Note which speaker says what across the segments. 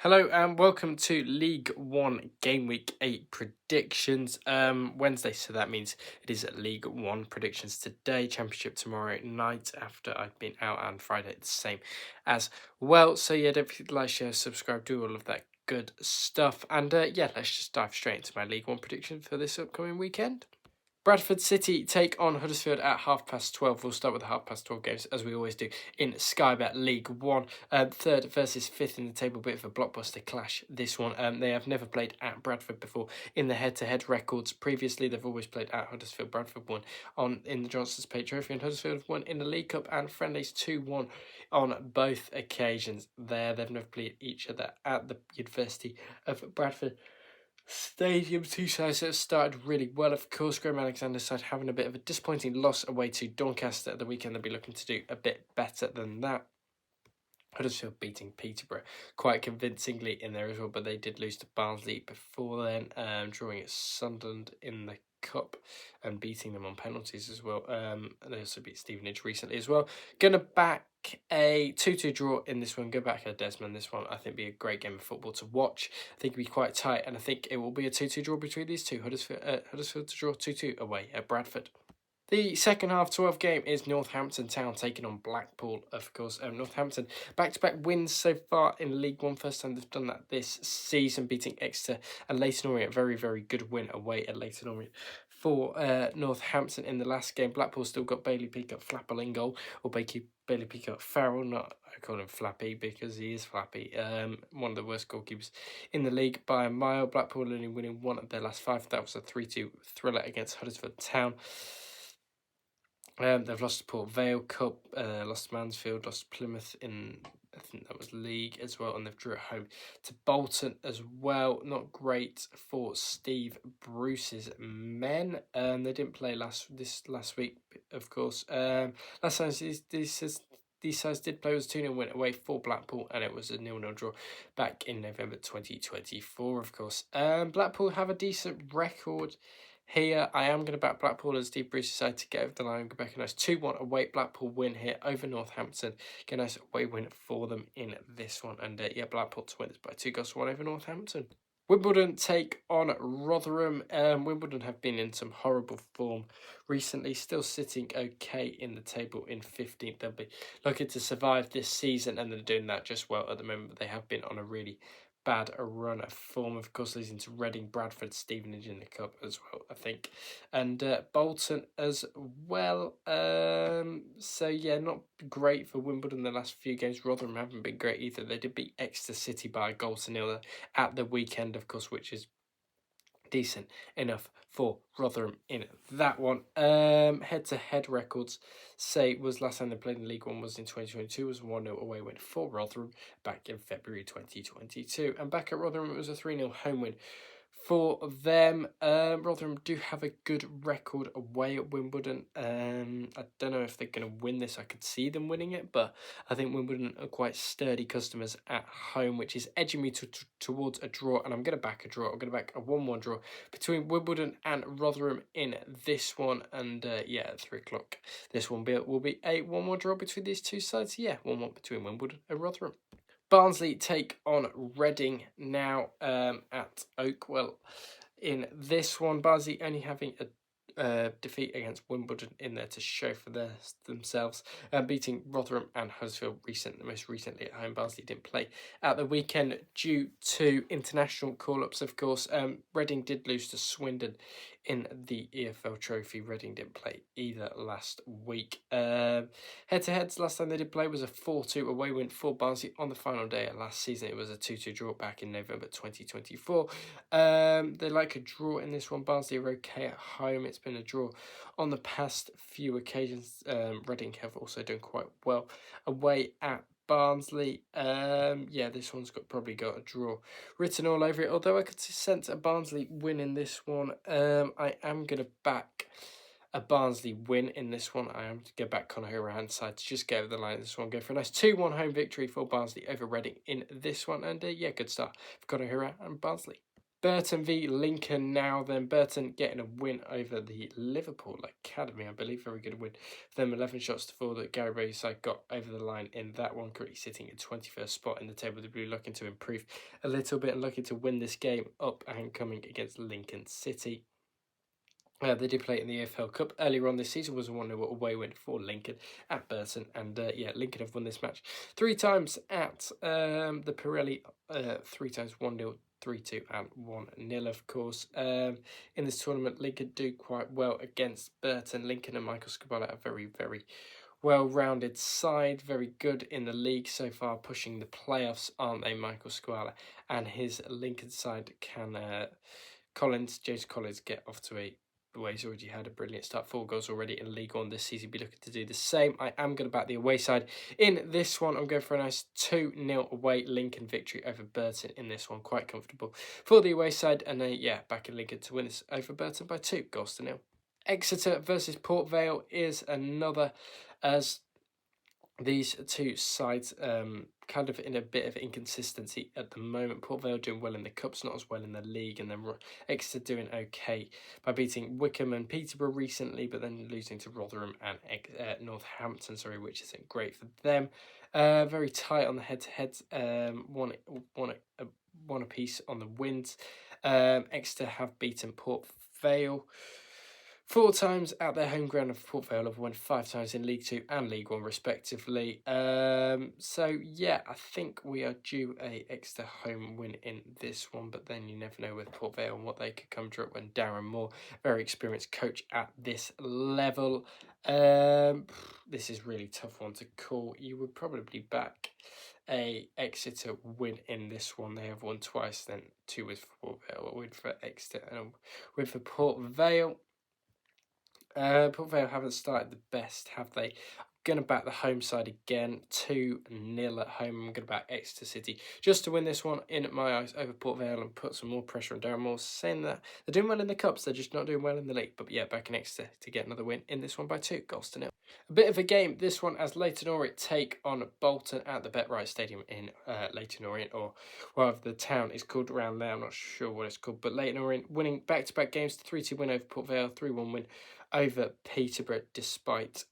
Speaker 1: Hello and welcome to League One Game Week 8 predictions. Wednesday, so that means it is League One predictions today. Championship tomorrow night after I've been out, and Friday the same as well. So yeah, don't forget to like, share, subscribe, do all of that good stuff. And yeah, let's just dive straight into my League One prediction for this upcoming weekend. Bradford City take on Huddersfield at 12:30. We'll start with the 12:30 games, as we always do, in Sky Bet League One. Third versus fifth in the table, bit of a blockbuster clash, this one. They have never played at Bradford before in the head-to-head records. Previously, they've always played at Huddersfield. Bradford won in the Johnson's Pay Trophy, and Huddersfield have won in the League Cup and friendlies 2-1 on both occasions there. They've never played each other at the University of Bradford Stadium. Two sides that have started really well, of course. Graham Alexander's side having a bit of a disappointing loss away to Doncaster at the weekend. They'll be looking to do a bit better than that. Huddersfield beating Peterborough quite convincingly in there as well, but they did lose to Barnsley before then, drawing at Sunderland in the Cup and beating them on penalties as well. They also beat Stevenage recently as well. Gonna back a 2-2 draw in this one. Go back a Desmond. This one I think be a great game of football to watch. I think it'll be quite tight, and I think it will be a 2-2 draw between these two. Huddersfield to draw 2-2 away at Bradford. The second half 12 game is Northampton Town taking on Blackpool, of course. Northampton back-to-back wins so far in League One. First time they've done that this season, beating Exeter and Leyton Orient. Very, very good win away at Leyton Orient for Northampton in the last game. Blackpool still got Bailey Peacock Flapple in goal, or Bailey Peacock Farrell. Not I call him Flappy because he is Flappy. One of the worst goalkeepers in the league by a mile. Blackpool only winning one of their last five. That was a 3-2 thriller against Huddersfield Town. They've lost to Port Vale Cup, lost to Mansfield, lost to Plymouth in, I think that was League as well, and they've drew at home to Bolton as well. Not great for Steve Bruce's men. They didn't play last week, of course. Last time these sides did play was a 2-0 win away for Blackpool, and it was a 0-0 draw back in November 2024, of course. Blackpool have a decent record here. I am going to back Blackpool and Steve Bruce decided to get over the line and go back a nice 2-1 away Blackpool win here over Northampton. Get a nice away win for them in this one. And yeah, Blackpool to win this by 2-1 over Northampton. Wimbledon take on Rotherham. Wimbledon have been in some horrible form recently, still sitting okay in the table in 15th. They'll be looking to survive this season, and they're doing that just well at the moment. But they have been on a really bad run of form, of course, losing to Reading, Bradford, Stevenage in the Cup as well, I think, and Bolton as well. So yeah, not great for Wimbledon the last few games. Rotherham haven't been great either. They did beat Exeter City by a goal to nil at the weekend, of course, which is decent enough for Rotherham in that one. Head-to-head records say was last time they played in League One was in 2022, was a 1-0 away win for Rotherham back in February 2022. And back at Rotherham, it was a 3-0 home win for them. Rotherham do have a good record away at Wimbledon. I don't know if they're going to win this. I could see them winning it, but I think Wimbledon are quite sturdy customers at home, which is edging me towards a draw, and I'm going to back a draw. I'm going to back a 1-1 draw between Wimbledon and Rotherham in this one, and yeah, at 3 o'clock, this one will be a 1-1 draw between these two sides. Yeah, 1-1 between Wimbledon and Rotherham. Barnsley take on Reading now at Oakwell. In this one, Barnsley only having a defeat against Wimbledon in there to show for themselves, beating Rotherham and Huddersfield most recently at home. Barnsley didn't play at the weekend due to international call-ups, of course. Reading did lose to Swindon in the EFL Trophy. Reading didn't play either last week. Head-to-heads, last time they did play was a 4-2 away win for Barnsley on the final day of last season. It was a 2-2 draw back in November 2024. They like a draw in this one. Barnsley are okay at home. It's been a draw on the past few occasions. Reading have also done quite well away at Barnsley. Yeah, this one's probably got a draw written all over it, although I could sense a Barnsley win in this one. I am going to back a Barnsley win in this one. I am to go back Conor Hourihan's side to just get over the line in this one. Go for a nice 2-1 home victory for Barnsley over Reading in this one. And yeah, good start for Conor Hourihan and Barnsley. Burton v Lincoln now then. Burton getting a win over the Liverpool Academy, I believe. Very good win for them. 11 shots to 4 that Gary Ray's side got over the line in that one. Currently sitting at 21st spot in the table. The Blue looking to improve a little bit and looking to win this game up and coming against Lincoln City. They did play in the AFL Cup earlier on this season. Was a 1-0 away win for Lincoln at Burton. And Lincoln have won this match 3 times at the Pirelli. 3 times 1-0, 3-2 and 1-0, of course. In this tournament, Lincoln do quite well against Burton. Lincoln and Michael Scabala are very, very well-rounded side. Very good in the league so far, pushing the playoffs, aren't they, Michael Scabala? And his Lincoln side can... James Collins get off to a... Well, he's already had a brilliant start, 4 goals already in League One this season. Be looking to do the same. I am going to back the away side in this one. I'm going for a nice 2-0 away Lincoln victory over Burton in this one. Quite comfortable for the away side. And back in Lincoln to win this over Burton by 2-0. Exeter versus Port Vale is another, as these two sides kind of in a bit of inconsistency at the moment. Port Vale doing well in the Cups, not as well in the league, and then Exeter doing okay by beating Wickham and Peterborough recently, but then losing to Rotherham and Northampton, which isn't great for them. Very tight on the head-to-heads, one apiece on the wins. Exeter have beaten Port Vale 4 times at their home ground, of Port Vale have won 5 times in League 2 and League 1 respectively. I think we are due a Exeter home win in this one, but then you never know with Port Vale and what they could come to it when Darren Moore, very experienced coach at this level. This is really tough one to call. You would probably back a Exeter win in this one. They have won twice, then 2 with Port Vale, a win for Exeter and a win for Port Vale. Port Vale haven't started the best, have they? I'm going to back the home side again, 2-0 at home. I'm going to back Exeter City just to win this one in my eyes over Port Vale and put some more pressure on Darren Moore, saying that they're doing well in the Cups, they're just not doing well in the league. But back in Exeter to get another win in this one by 2-0. A bit of a game, this one, as Leyton Orient take on Bolton at the BetRight Stadium in Leyton Orient, or whatever the town is called around there. I'm not sure what it's called, but Leyton Orient winning back-to-back games, 3-2 win over Port Vale, 3-1 win over Peterborough, despite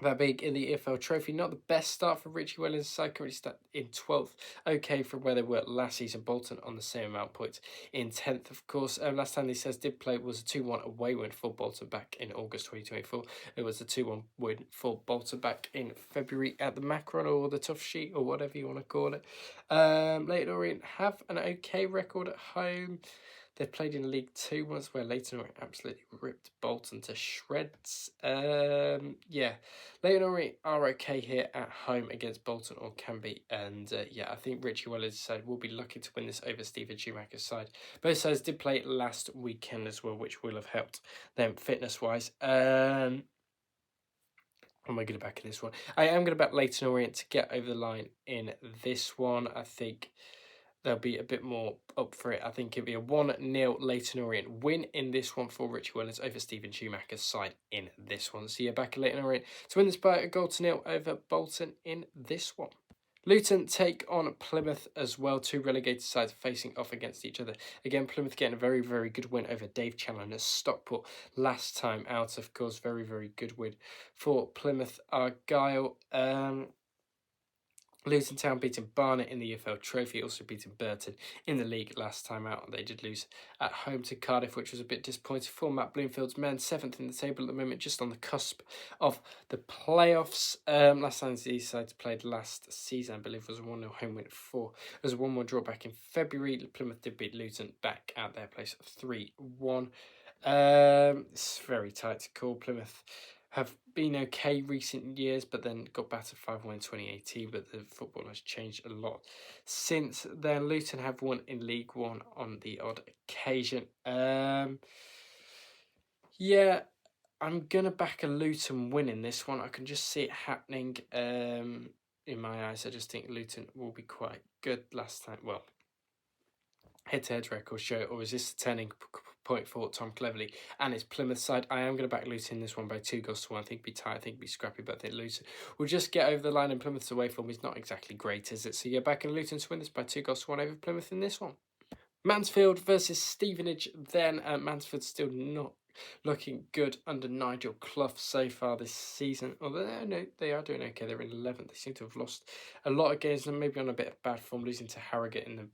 Speaker 1: that big in the EFL Trophy. Not the best start for Richie Wellens' side, currently start in 12th. Okay from where they were last season. Bolton on the same amount of points in 10th, of course. Last time these sides did play was a 2-1 away win for Bolton back in August 2024. It was a 2-1 win for Bolton back in February at the Macron, or the Tough Sheet, or whatever you want to call it. Leyton Orient have an okay record at home. They've played in League 2 once, where Leyton Orient absolutely ripped Bolton to shreds. Leyton Orient are okay here at home against Bolton, or can be. And I think Richie Wellens' side will be lucky to win this over Stephen Schumacher's side. Both sides did play last weekend as well, which will have helped them fitness-wise. Am I going to back in this one? I am going to back Leyton Orient to get over the line in this one. I think they'll be a bit more up for it. I think it'll be a 1-0 Leyton Orient win in this one for Richie Wellens over Stephen Schumacher's side in this one. So back at Leyton Orient to win this by 1-0 over Bolton in this one. Luton take on Plymouth as well. 2 relegated sides facing off against each other. Again, Plymouth getting a very, very good win over Dave Challoner's Stockport last time out. Of course, very, very good win for Plymouth Argyle. Luton Town beating Barnet in the EFL Trophy, also beating Burton in the league last time out. They did lose at home to Cardiff, which was a bit disappointing for Matt Bloomfield's men. 7th in the table at the moment, just on the cusp of the playoffs. Last time these sides played last season, I believe, was a 1-0 home win for. It was a 1-1 draw back in February. Plymouth did beat Luton back at their place 3-1. It's very tight to call. Plymouth have been okay recent years, but then got battered 5-1 in 2018, but the football has changed a lot since then. Luton have won in League 1 on the odd occasion. I'm going to back a Luton win in this one. I can just see it happening in my eyes. I just think Luton will be quite good last time. Well, head-to-head records show, or is this a turning point for Tom Cleverley and his Plymouth side? I am going to back Luton in this one by 2-1. I think it'd be tight, I think it'd be scrappy, but I think Luton will just get over the line, and Plymouth's away form is not exactly great, is it? So back in Luton to win this by 2-1 over Plymouth in this one. Mansfield versus Stevenage then. Mansfield still not looking good under Nigel Clough so far this season. Although no, they are doing okay. They're in 11th. They seem to have lost a lot of games and maybe on a bit of bad form, losing to Harrogate in the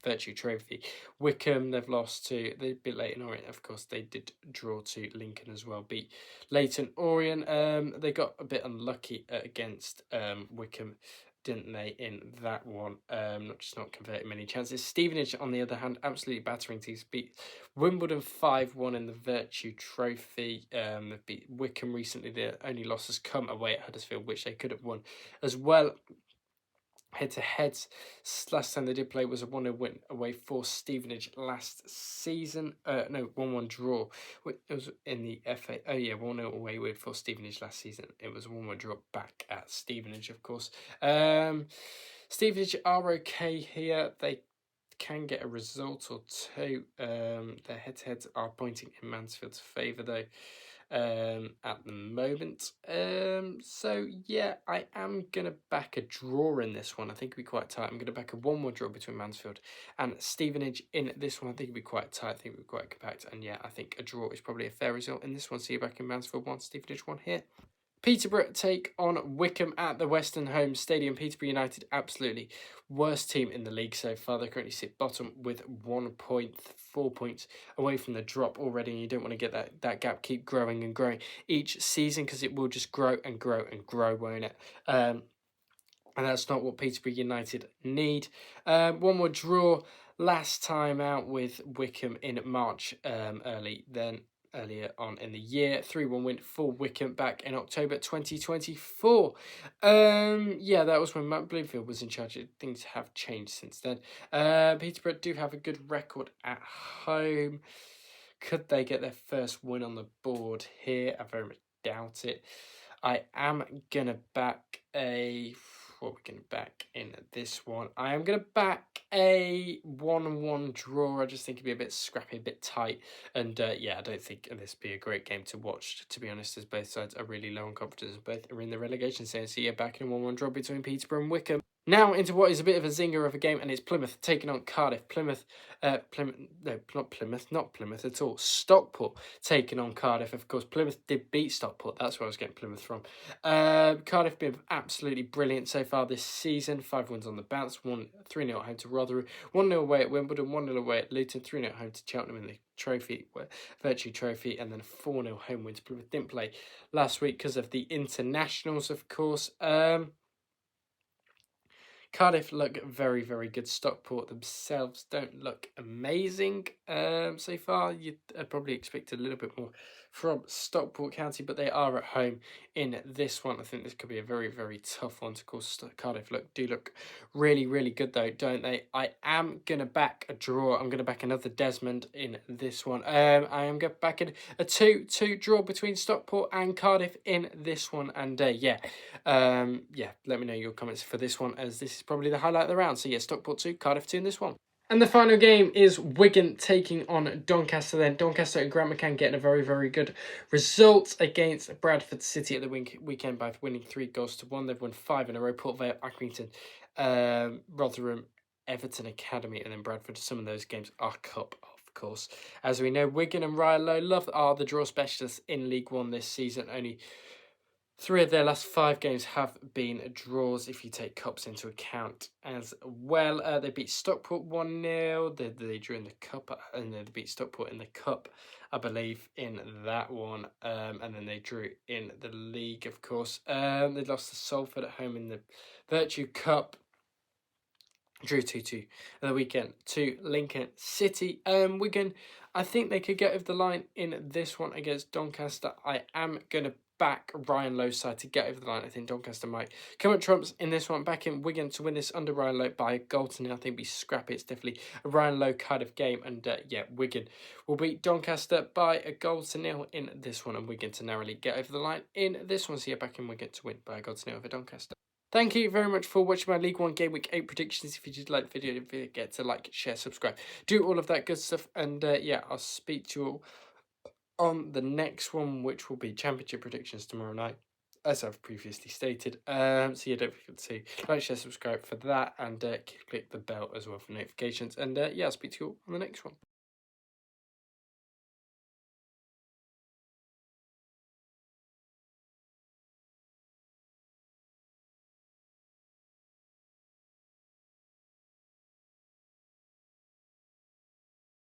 Speaker 1: Virtue Trophy. Wickham they've lost to. They beat Leighton Orient. Of course, they did draw to Lincoln as well. Beat Leighton Orient. They got a bit unlucky against Wickham, didn't they, in that one? Not converting many chances. Stevenage, on the other hand, absolutely battering teams. Beat Wimbledon 5-1 in the Virtue Trophy. They beat Wickham recently. Their only loss has come away at Huddersfield, which they could have won as well. Head-to-heads, last time they did play was a 1-0 win away for Stevenage last season. 1-1 draw. It was in the FA. 1-0 away win for Stevenage last season. It was a 1-1 draw back at Stevenage, of course. Stevenage are okay here. They can get a result or two. Their head-to-heads are pointing in Mansfield's favour, though, at the moment. So yeah, I am gonna back a draw in this one. I think it'll be quite tight. I'm gonna back a 1-1 draw between Mansfield and Stevenage in this one. I think it'll be quite tight. I think it'll be quite compact. And yeah, I think a draw is probably a fair result in this one. See you back in Mansfield 1, Stevenage 1 here. Peterborough take on Wickham at the Western Home Stadium. Peterborough United, absolutely worst team in the league so far. They currently sit bottom with 1 point, 4 points away from the drop already. And you don't want to get that gap keep growing and growing each season, because it will just grow and grow and grow, won't it? And that's not what Peterborough United need. 1 more draw last time out with Wickham in March earlier on in the year. 3-1 win for Wickham back in October 2024. That was when Matt Bloomfield was in charge. Things have changed since then. Peterborough do have a good record at home. Could they get their first win on the board here? I very much doubt it. I am going to back what we're going to back in this one. I am going to back a 1-1 draw. I just think it'd be a bit scrappy, a bit tight. And I don't think this would be a great game to watch, to be honest, as both sides are really low on confidence. Both are in the relegation zone. So back in a 1-1 draw between Peterborough and Wickham. Now into what is a bit of a zinger of a game, and it's Plymouth taking on Cardiff. Not Plymouth at all. Stockport taking on Cardiff. Of course, Plymouth did beat Stockport. That's where I was getting Plymouth from. Cardiff been absolutely brilliant so far this season. 5 wins on the bounce. 3-0 at home to Rotherham. 1-0 away at Wimbledon. 1-0 away at Luton. 3-0 at home to Cheltenham in the Virtue Trophy, and then 4-0 home wins. Plymouth didn't play last week because of the internationals, of course. Cardiff look very, very good. Stockport themselves don't look amazing so far. You'd probably expect a little bit more from Stockport County, but they are at home in this one. I think this could be a very, very tough one. Of course, Cardiff do look really, really good, though, don't they? I am going to back a draw. I'm going to back another Desmond in this one. I am going to back a 2-2 draw between Stockport and Cardiff in this one. And let me know your comments for this one, as this is probably the highlight of the round. So yeah, Stockport 2, Cardiff 2 in this one. And the final game is Wigan taking on Doncaster. Then Doncaster and Grant McCann getting a very, very good result against Bradford City at the weekend, both winning 3-1. They've won 5 in a row. Port Vale, Accrington, Rotherham, Everton Academy, and then Bradford. Some of those games are cup, of course. As we know, Wigan and Ryan Lowe are the draw specialists in League One this season. Only 3 of their last 5 games have been draws, if you take cups into account as well. They beat Stockport 1-0. They drew in the cup, and they beat Stockport in the cup, I believe, in that one. And then they drew in the league, of course. They lost to Salford at home in the Virtue Cup. Drew 2-2 at the weekend to Lincoln City. Wigan, I think they could get over the line in this one against Doncaster. I am going to back Ryan Lowe's side to get over the line. I think Doncaster might come at trumps in this one. Back in Wigan to win this under Ryan Lowe by a goal to nil. I think it'll be scrappy. It's definitely a Ryan Lowe kind of game. And Wigan will beat Doncaster by a goal to nil in this one, and Wigan to narrowly get over the line in this one. So back in Wigan to win by a goal to nil over Doncaster. Thank you very much for watching my League One Game Week 8 predictions. If you did like the video, don't forget to like, share, subscribe. Do all of that good stuff. And I'll speak to you all on the next one, which will be Championship predictions tomorrow night. as I've previously stated. So yeah, don't forget to like, share, subscribe for that, and click the bell as well for notifications. And yeah, I'll speak to you all on the next one.